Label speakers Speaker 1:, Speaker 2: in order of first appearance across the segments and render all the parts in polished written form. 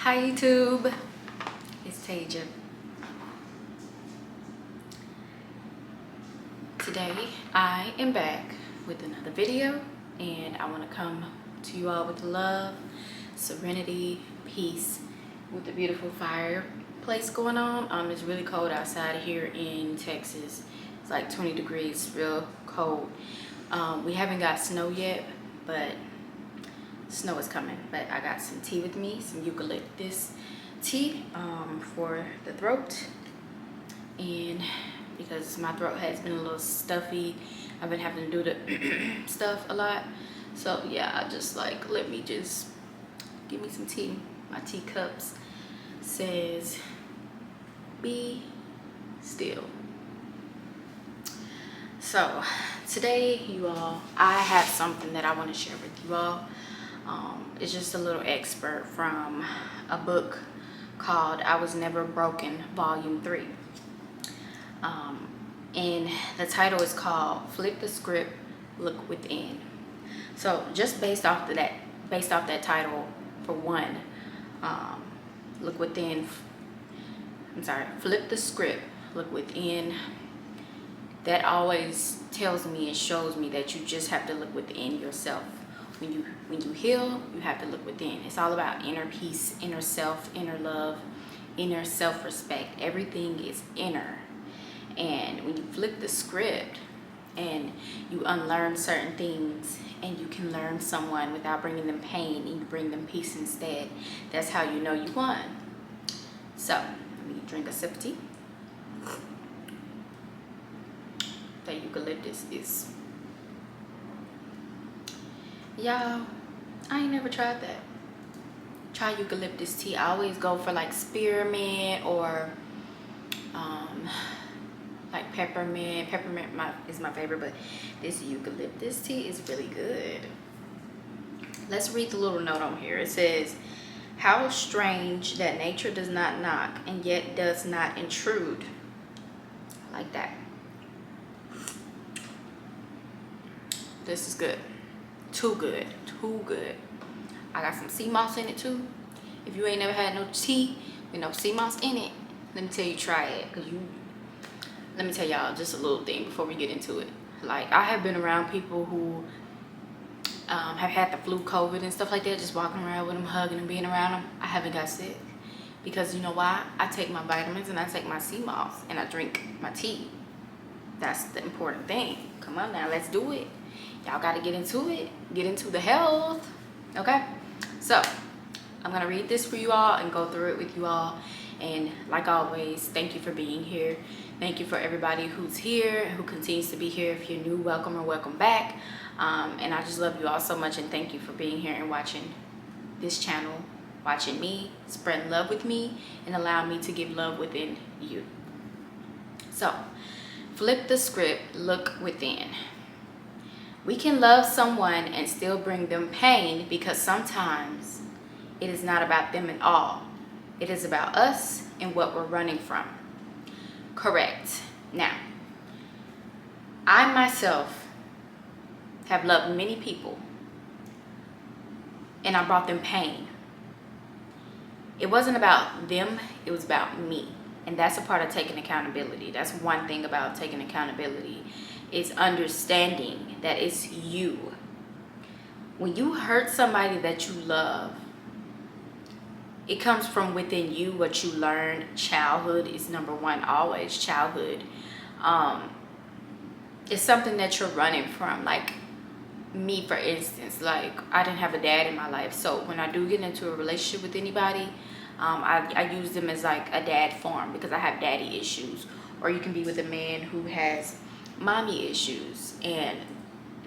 Speaker 1: Hi YouTube, it's Taja. Today I am back with another video and I want to come to you all with love, serenity, peace, with the beautiful fireplace going on. It's really cold outside here in Texas. It's like 20 degrees, real cold. We haven't got snow yet, but snow is coming. But I got some tea with me, some eucalyptus tea for the throat, and because my throat has been a little stuffy, I've been having to do the stuff a lot. So yeah, I just like, let me just give me some tea. My teacups says be still. So today, you all, I have something that I want to share with you all. It's just a little excerpt from a book called I Was Never Broken, Volume 3. And the title is called Flip the Script, Look Within. So just based off that title, for one, look within, flip the script, look within. That always tells me and shows me that you just have to look within yourself. When you heal, you have to look within. It's all about inner peace, inner self, inner love, inner self-respect. Everything is inner. And when you flip the script and you unlearn certain things and you can learn someone without bringing them pain and you bring them peace instead, that's how you know you won. So let me drink a sip of tea. That eucalyptus is, y'all, I ain't never tried that. Try eucalyptus tea. I always go for like spearmint or like peppermint. Peppermint is my favorite, but this eucalyptus tea is really good. Let's read the little note on here. It says, how strange that nature does not knock and yet does not intrude. I like that. This is good. Too good. Too good. I got some sea moss in it too. If you ain't never had no tea with no sea moss in it, let me tell you, try it. Let me tell y'all just a little thing before we get into it. Like, I have been around people who have had the flu, COVID, and stuff like that, just walking around with them, hugging and being around them. I haven't got sick. Because you know why? I take my vitamins and I take my sea moss and I drink my tea. That's the important thing. Come on now, let's do it. Y'all got to get into it. Get into the health. Okay? So, I'm going to read this for you all and go through it with you all. And like always, thank you for being here. Thank you for everybody who's here, who continues to be here. If you're new, welcome or welcome back. And I just love you all so much, and thank you for being here and watching this channel, watching me, spreading love with me, and allow me to give love within you. So, flip the script, look within. We can love someone and still bring them pain because sometimes it is not about them at all. It is about us and what we're running from. Correct. Now, I myself have loved many people and I brought them pain. It wasn't about them, it was about me. And that's a part of taking accountability. That's one thing about taking accountability, is understanding that it's you. When you hurt somebody that you love, it comes from within you, what you learned. Childhood is number one, always childhood. It's something that you're running from. Like me, for instance, like I didn't have a dad in my life. So when I do get into a relationship with anybody, I use them as like a dad form because I have daddy issues. Or you can be with a man who has mommy issues and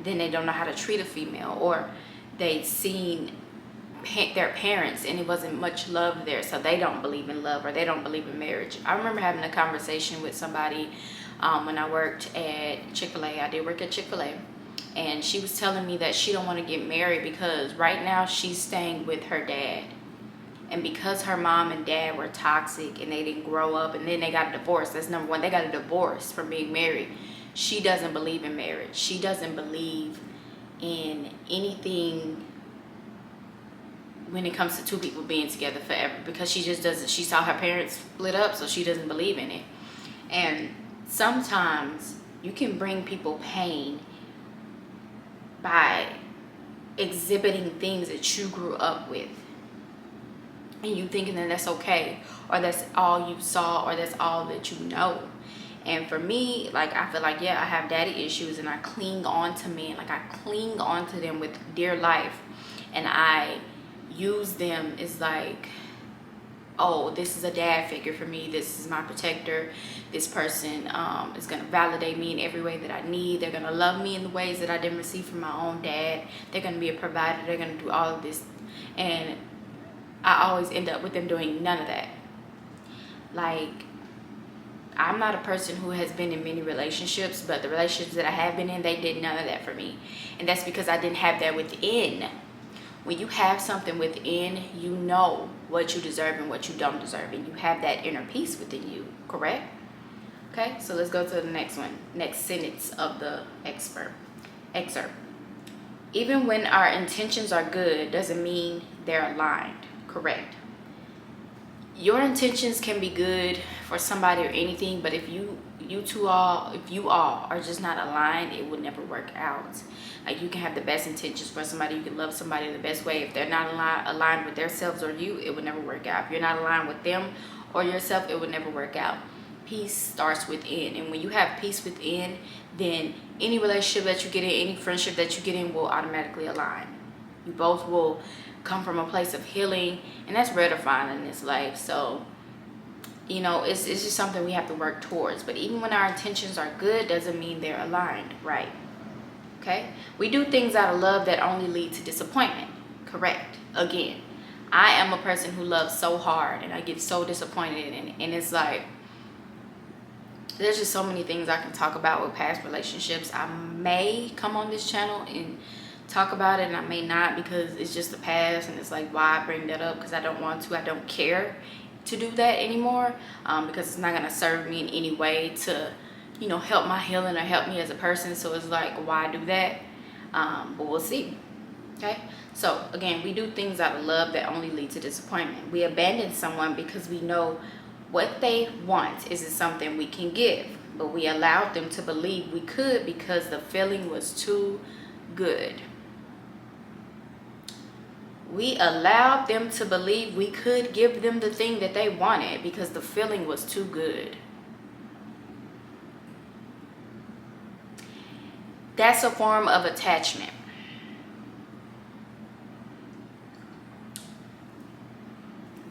Speaker 1: then they don't know how to treat a female, or they've seen their parents and it wasn't much love there, so they don't believe in love or they don't believe in marriage. I remember having a conversation with somebody when I worked at Chick-fil-A. I did work at Chick-fil-A, and she was telling me that she don't want to get married because right now she's staying with her dad, and because her mom and dad were toxic and they didn't grow up and then they got a divorce. That's number one. They got a divorce from being married. She doesn't believe in marriage. She doesn't believe in anything when it comes to two people being together forever, because she just doesn't, she saw her parents split up, so she doesn't believe in it. And sometimes you can bring people pain by exhibiting things that you grew up with, and you thinking that that's okay, or that's all you saw, or that's all that you know. And for me, like, I feel like, yeah, I have daddy issues, and I cling on to men. Like, I cling on to them with dear life, and I use them as like, oh, this is a dad figure for me, this is my protector, this person is going to validate me in every way that I need, they're going to love me in the ways that I didn't receive from my own dad, they're going to be a provider, they're going to do all of this. And I always end up with them doing none of that. Like, I'm not a person who has been in many relationships, but the relationships that I have been in, they did none of that for me. And that's because I didn't have that within. When you have something within, you know what you deserve and what you don't deserve, and you have that inner peace within you, correct? Okay, so let's go to the next one. Next sentence of the excerpt. Even when our intentions are good, doesn't mean they're aligned, correct? Your intentions can be good for somebody or anything, but if you all are just not aligned, it will never work out. Like, you can have the best intentions for somebody, you can love somebody the best way. If they're not aligned with themselves or you, it would never work out. If you're not aligned with them or yourself, it would never work out. Peace starts within, and when you have peace within, then any relationship that you get in, any friendship that you get in will automatically align. You both will come from a place of healing, and that's rare to find in this life. So, you know, it's just something we have to work towards. But even when our intentions are good, doesn't mean they're aligned, right? Okay? We do things out of love that only lead to disappointment, correct? Again, I am a person who loves so hard, and I get so disappointed, and it's like, there's just so many things I can talk about with past relationships. I may come on this channel and talk about it, and I may not, because it's just the past, and it's like, why bring that up? Because I don't want to. I don't care to do that anymore, because it's not going to serve me in any way to, you know, help my healing or help me as a person. So it's like, why do that? But we'll see. Okay, so again, we do things out of love that only lead to disappointment. We abandon someone because we know what they want isn't something we can give, but we allowed them to believe we could because the feeling was too good. We allowed them to believe we could give them the thing that they wanted because the feeling was too good. That's a form of attachment.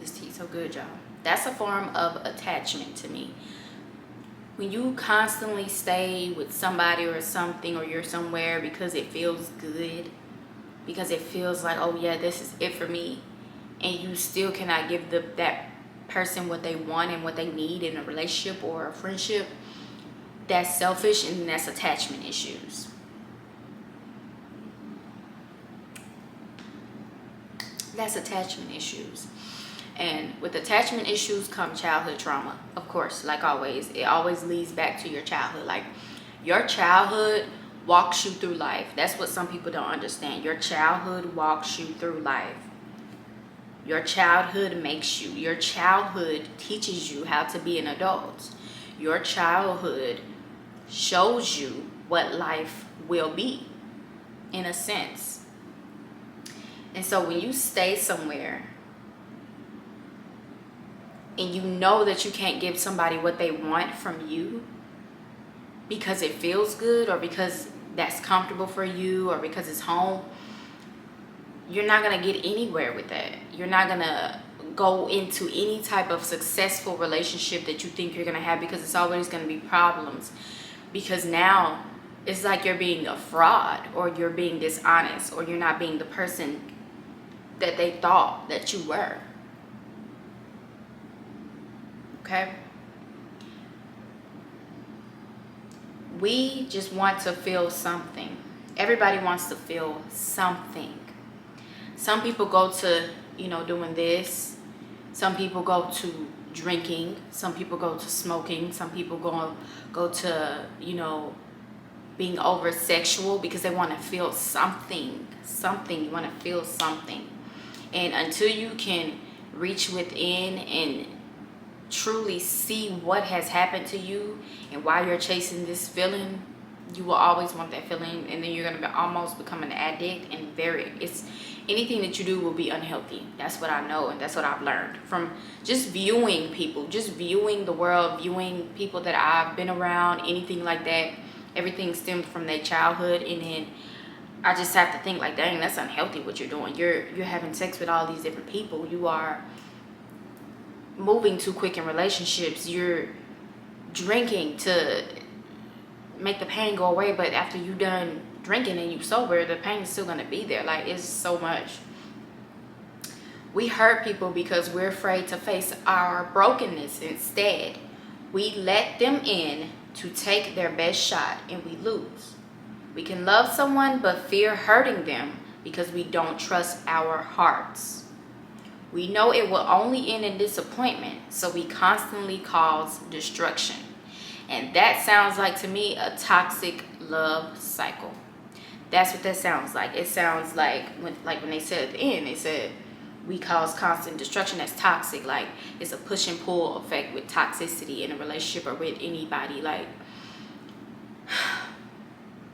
Speaker 1: This tea's so good, y'all. That's a form of attachment to me. When you constantly stay with somebody or something, or you're somewhere because it feels good, because it feels like, oh yeah, this is it for me, and you still cannot give that person what they want and what they need in a relationship or a friendship, that's selfish, and that's attachment issues. That's attachment issues. And with attachment issues come childhood trauma, of course. Like always, it always leads back to your childhood. Like, your childhood walks you through life. That's what some people don't understand. Your childhood walks you through life. Your childhood makes you. Your childhood teaches you how to be an adult. Your childhood shows you what life will be, in a sense. And so when you stay somewhere and you know that you can't give somebody what they want from you because it feels good, or because that's comfortable for you, or because it's home, you're not going to get anywhere with that. You're not going to go into any type of successful relationship that you think you're going to have, because it's always going to be problems. Because now it's like you're being a fraud, or you're being dishonest, or you're not being the person that they thought that you were. Okay? We just want to feel something. Everybody wants to feel something. Some people go to, doing this. Some people go to drinking. Some people go to smoking. Some people go to, being over sexual, because they want to feel something. You want to feel something. And until you can reach within and truly see what has happened to you and why you're chasing this feeling, you will always want that feeling, and then you're going to almost become an addict. And it's anything that you do will be unhealthy. That's what I know, and that's what I've learned from just viewing people, just viewing the world, viewing people that I've been around, anything like that. Everything stemmed from their childhood, and then I just have to think like, dang, that's unhealthy what you're doing. You're having sex with all these different people. You are moving too quick in relationships. You're drinking to make the pain go away, but after you done drinking and you sober, the pain is still gonna be there. Like, it's so much. We hurt people because we're afraid to face our brokenness. Instead, we let them in to take their best shot, and we lose. We can love someone but fear hurting them because we don't trust our hearts. We know it will only end in disappointment, so we constantly cause destruction. And that sounds like, to me, a toxic love cycle. That's what that sounds like. It sounds like when they said at the end, they said we cause constant destruction. That's toxic. Like, it's a push and pull effect with toxicity in a relationship or with anybody. Like,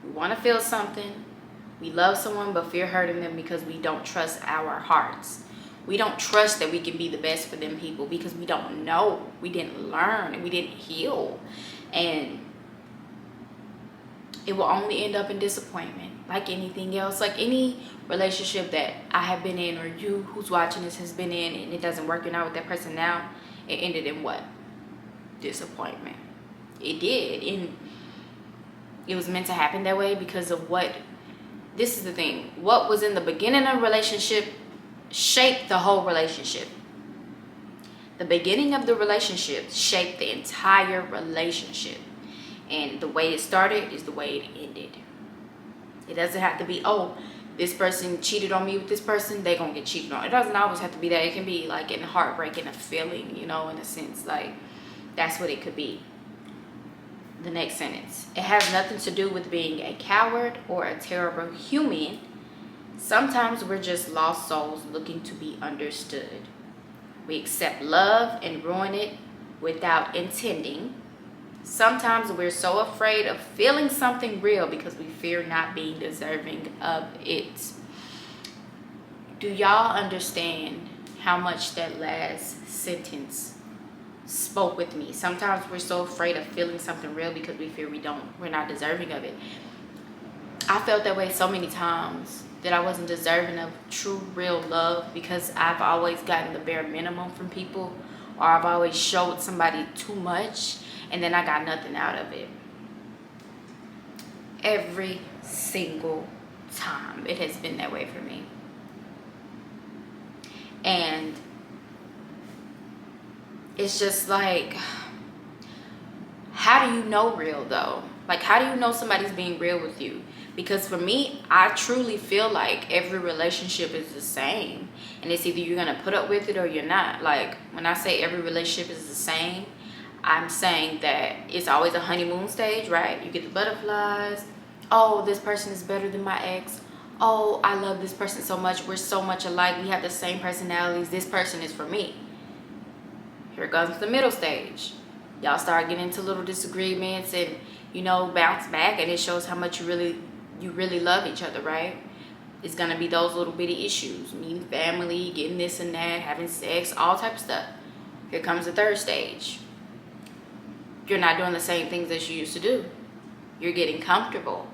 Speaker 1: we want to feel something. We love someone but fear hurting them because we don't trust our hearts. We don't trust that we can be the best for them people because we don't know. We didn't learn and we didn't heal. And it will only end up in disappointment, like anything else. Like any relationship that I have been in, or you who's watching this has been in, and it doesn't work out with that person now, it ended in what? Disappointment. It did. And it was meant to happen that way because of what, this is the thing, what was in the beginning of a relationship shaped the whole relationship. The beginning of the relationship shaped the entire relationship. And the way it started is the way it ended. It doesn't have to be, oh, this person cheated on me with this person, they're going to get cheated on. It doesn't always have to be that. It can be like in heartbreak, in a feeling, you know, in a sense. Like, that's what it could be. The next sentence. It has nothing to do with being a coward or a terrible human. Sometimes we're just lost souls looking to be understood. We accept love and ruin it without intending. Sometimes we're so afraid of feeling something real because we fear not being deserving of it. Do y'all understand how much that last sentence spoke with me? Sometimes we're so afraid of feeling something real because we fear we're not deserving of it. I felt that way so many times, that I wasn't deserving of true, real love because I've always gotten the bare minimum from people, or I've always showed somebody too much and then I got nothing out of it. Every single time it has been that way for me. And it's just like, how do you know real though? Like, how do you know somebody's being real with you? Because for me, I truly feel like every relationship is the same. And it's either you're going to put up with it or you're not. Like, when I say every relationship is the same, I'm saying that it's always a honeymoon stage, right? You get the butterflies. Oh, this person is better than my ex. Oh, I love this person so much. We're so much alike. We have the same personalities. This person is for me. Here comes the middle stage. Y'all start getting into little disagreements and, you know, bounce back, and it shows how much you really love each other, right? It's gonna be those little bitty issues, meeting family, getting this and that, having sex, all type of stuff. Here comes the third stage. You're not doing the same things as you used to do. You're getting comfortable.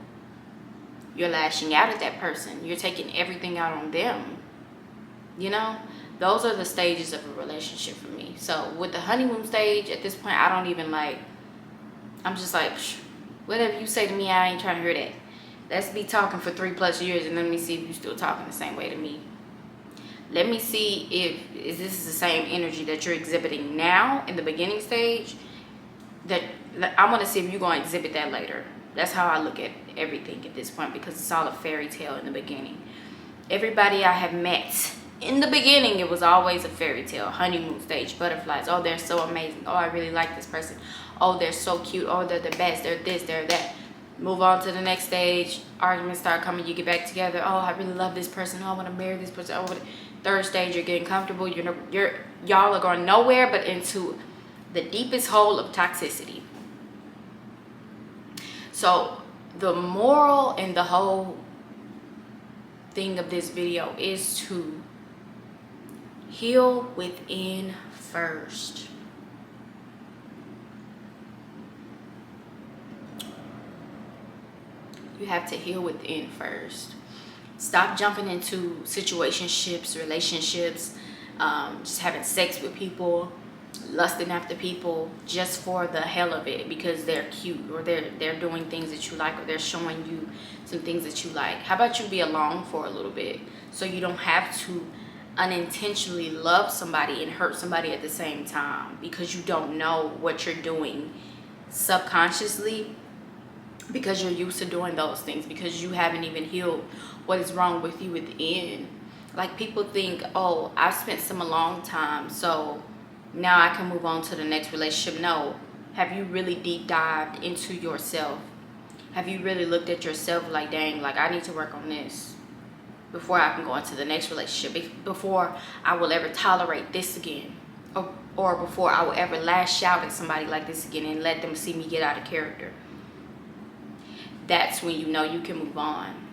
Speaker 1: You're lashing out at that person. You're taking everything out on them. You know, those are the stages of a relationship for me. So with the honeymoon stage, at this point, I don't even like, I'm just like, whatever you say to me, I ain't trying to hear that. Let's be talking for 3+ years and let me see if you're still talking the same way to me. Let me see if this is the same energy that you're exhibiting now in the beginning stage. That I want to see if you're going to exhibit that later. That's how I look at everything at this point, because it's all a fairy tale in the beginning. Everybody I have met, in the beginning, it was always a fairy tale, honeymoon stage, butterflies. Oh, they're so amazing. Oh, I really like this person. Oh, they're so cute. Oh, they're the best. They're this, they're that. Move on to the next stage. Arguments start coming. You get back together. Oh, I really love this person. Oh, I want to marry this person. Oh, third stage, you're getting comfortable. Y'all are going nowhere but into the deepest hole of toxicity. So the moral and the whole thing of this video is to heal within first. You have to heal within first. Stop jumping into situationships, relationships, just having sex with people, lusting after people just for the hell of it because they're cute or they're doing things that you like or they're showing you some things that you like. How about you be alone for a little bit so you don't have to unintentionally love somebody and hurt somebody at the same time because you don't know what you're doing subconsciously, because you're used to doing those things, because you haven't even healed what is wrong with you within. Like, people think, oh, I've spent some alone time, so now I can move on to the next relationship. No. Have you really deep dived into yourself? Have you really looked at yourself like, dang, like I need to work on this before I can go into the next relationship, before I will ever tolerate this again, or before I will ever lash out at somebody like this again and let them see me get out of character? That's when you know you can move on.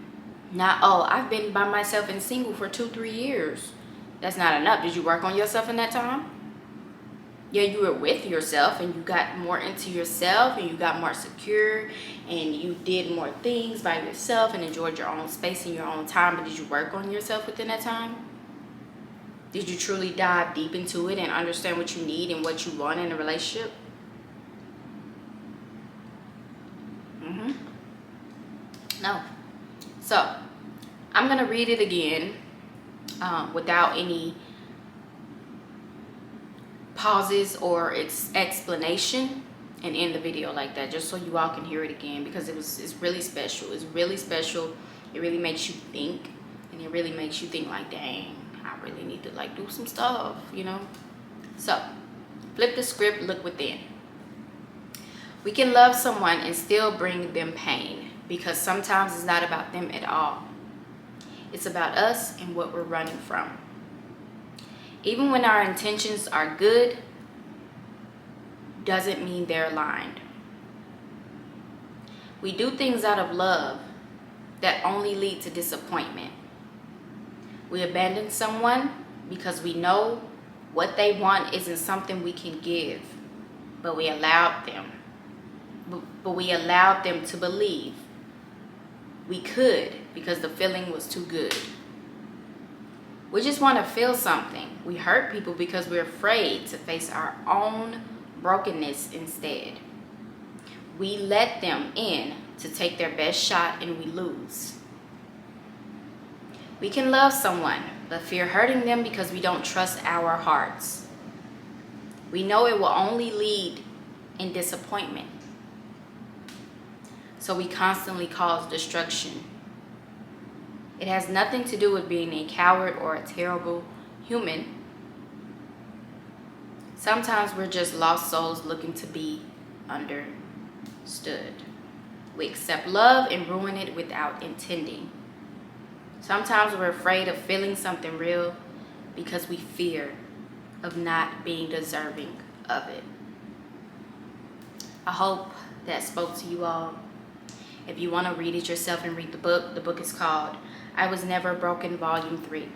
Speaker 1: Not, oh, I've been by myself and single for 2-3 years. That's not enough. Did you work on yourself in that time? Yeah, you were with yourself and you got more into yourself and you got more secure and you did more things by yourself and enjoyed your own space and your own time. But did you work on yourself within that time? Did you truly dive deep into it and understand what you need and what you want in a relationship? No. So I'm gonna read it again without any pauses or explanation, and end the video like that, just so you all can hear it again, because it's really special. It's really special. It really makes you think, and it really makes you think like, dang, I really need to like do some stuff, you know. So flip the script, look within. We can love someone and still bring them pain, because sometimes it's not about them at all. It's about us and what we're running from. Even when our intentions are good, doesn't mean they're aligned. We do things out of love that only lead to disappointment. We abandon someone because we know what they want isn't something we can give, but we allowed them. But we allowed them to believe we could because the feeling was too good. We just want to feel something. We hurt people because we're afraid to face our own brokenness instead. We let them in to take their best shot and we lose. We can love someone but fear hurting them because we don't trust our hearts. We know it will only lead in disappointment. So we constantly cause destruction. It has nothing to do with being a coward or a terrible human. Sometimes we're just lost souls looking to be understood. We accept love and ruin it without intending. Sometimes we're afraid of feeling something real because we fear of not being deserving of it. I hope that spoke to you all. If you want to read it yourself and read the book is called I Was Never Broken, Volume 3.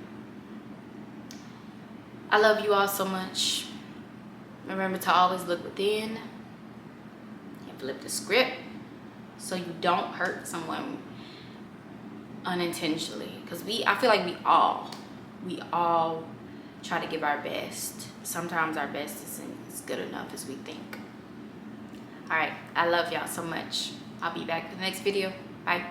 Speaker 1: I love you all so much. Remember to always look within and flip the script so you don't hurt someone unintentionally. Because I feel like we all try to give our best. Sometimes our best isn't as good enough as we think. All right, I love y'all so much. I'll be back in the next video. Bye.